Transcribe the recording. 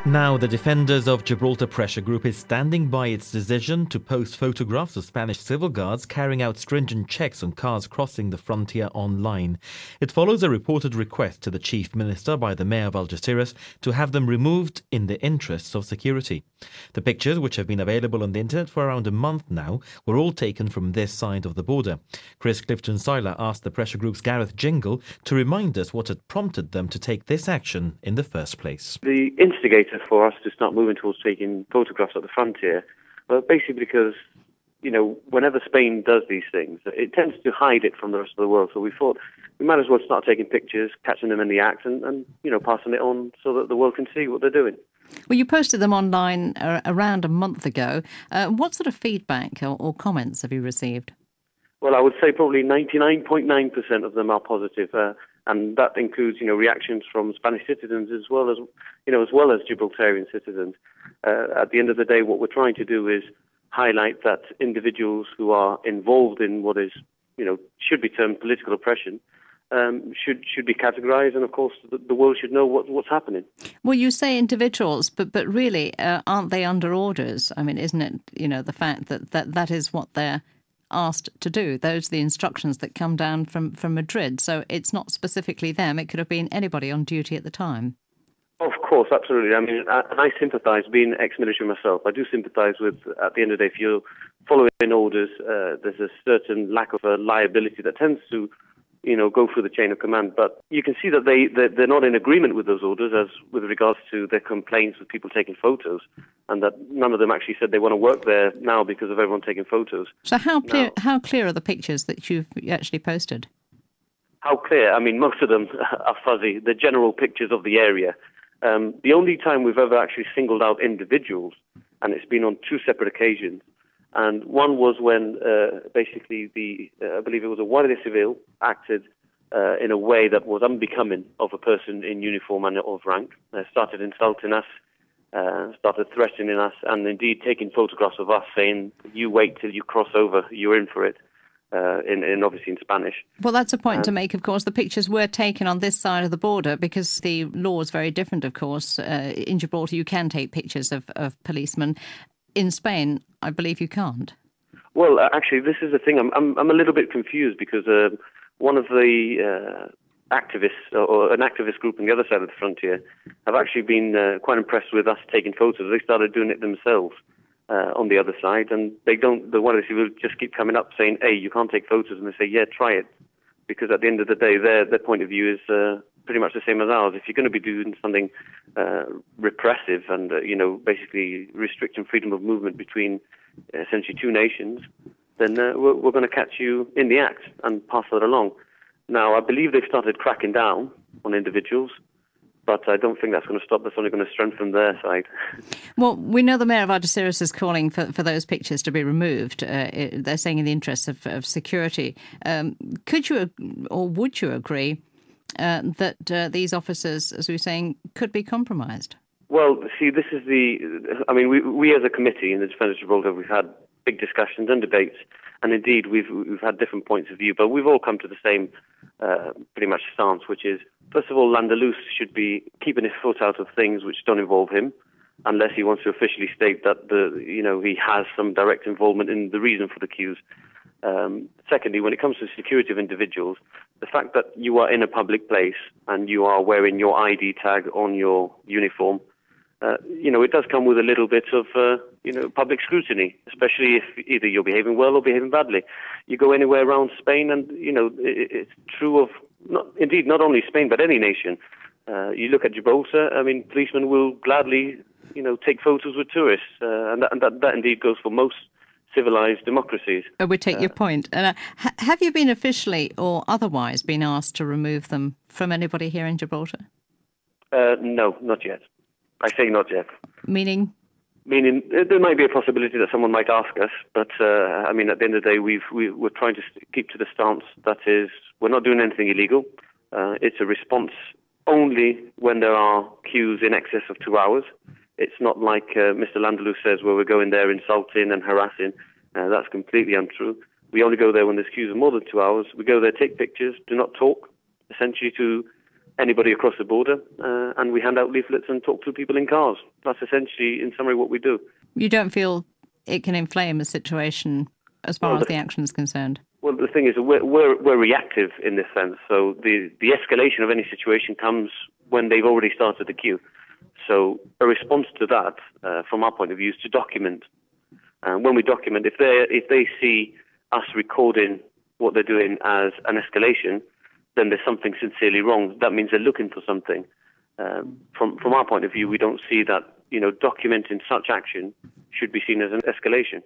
Now, the defenders of Gibraltar Pressure Group is standing by its decision to post photographs of Spanish civil guards carrying out stringent checks on cars crossing the frontier online. It follows a reported request to the Chief Minister by the Mayor of Algeciras to have them removed in the interests of security. The pictures, which have been available on the internet for around a month now, were all taken from this side of the border. Chris Clifton-Syler asked the Pressure Group's Gareth Jingle to remind us what had prompted them to take this action in the first place. The instigator for us to start moving towards taking photographs at the frontier, but basically because, whenever Spain does these things, it tends to hide it from the rest of the world. So we thought we might as well start taking pictures, catching them in the act, and passing it on so that the world can see what they're doing. Well, you posted them online around a month ago. What sort of feedback or comments have you received? Well, I would say probably 99.9% of them are positive. And that includes, reactions from Spanish citizens as well as Gibraltarian citizens. At the end of the day, what we're trying to do is highlight that individuals who are involved in what is, should be termed political oppression, should be categorised, and of course the world should know what's happening. Well, you say individuals, but really, aren't they under orders? I mean, isn't it, the fact that is what they're asked to do? Those are the instructions that come down from Madrid. So it's not specifically them. It could have been anybody on duty at the time. Of course, absolutely. I mean, I sympathise, being ex-military myself, I do sympathise with, at the end of the day, if you're following orders, there's a certain lack of liability that tends to go through the chain of command. But you can see that they're not in agreement with those orders as with regards to their complaints with people taking photos, and that none of them actually said they want to work there now because of everyone taking photos. So how clear are the pictures that you've actually posted? How clear? I mean, most of them are fuzzy. They're general pictures of the area. The only time we've ever actually singled out individuals, and it's been on two separate occasions, and one was when basically I believe it was a Guardia Civil acted in a way that was unbecoming of a person in uniform and of rank. Started insulting us, started threatening us, and indeed taking photographs of us saying, "You wait till you cross over, you're in for it," obviously in Spanish. Well, that's a point to make, of course. The pictures were taken on this side of the border because the law is very different, of course. In Gibraltar, you can take pictures of policemen. In Spain, I believe you can't. Well, actually, this is the thing. I'm a little bit confused because one of the activists, or an activist group on the other side of the frontier, have actually been quite impressed with us taking photos. They started doing it themselves on the other side, and they don't. The one will just keep coming up saying, "Hey, you can't take photos," and they say, "Yeah, try it," because at the end of the day, their point of view is pretty much the same as ours. If you're going to be doing something repressive and basically restricting freedom of movement between essentially two nations, then we're going to catch you in the act and pass that along. Now, I believe they've started cracking down on individuals, but I don't think that's going to stop. That's only going to strengthen their side. Well, we know the Mayor of Algeciras is calling for those pictures to be removed. They're saying in the interests of security. Could you or would you agree that these officers, as we were saying, could be compromised? Well, see, this is we as a committee in the Defenders of Gibraltar, we've had big discussions and debates, and indeed we've had different points of view, but we've all come to the same pretty much stance, which is, first of all, Landalus should be keeping his foot out of things which don't involve him, unless he wants to officially state that he has some direct involvement in the reason for the queues. Secondly, when it comes to the security of individuals, the fact that you are in a public place and you are wearing your ID tag on your uniform, it does come with a little bit of, public scrutiny, especially if either you're behaving well or behaving badly. You go anywhere around Spain and, it's true of, not only Spain, but any nation. You look at Gibraltar, policemen will gladly, take photos with tourists, and that indeed goes for most civilized democracies. We take your point. Have you been officially or otherwise been asked to remove them from anybody here in Gibraltar? No, not yet. I say not yet. Meaning? Meaning there might be a possibility that someone might ask us, but at the end of the day, we're trying to keep to the stance that is, we're not doing anything illegal. It's a response only when there are queues in excess of 2 hours. It's not like Mr. Landalus says, where we're going there insulting and harassing. That's completely untrue. We only go there when there's queues of more than 2 hours. We go there, take pictures, do not talk, essentially to anybody across the border, and we hand out leaflets and talk to people in cars. That's essentially, in summary, what we do. You don't feel it can inflame a situation as far as the action is concerned? Well, the thing is, we're reactive in this sense. So the escalation of any situation comes when they've already started the queue. So a response to that, from our point of view, is to document. And when we document, if they see us recording what they're doing as an escalation, then there's something sincerely wrong. That means they're looking for something. From our point of view, we don't see that, documenting such action should be seen as an escalation.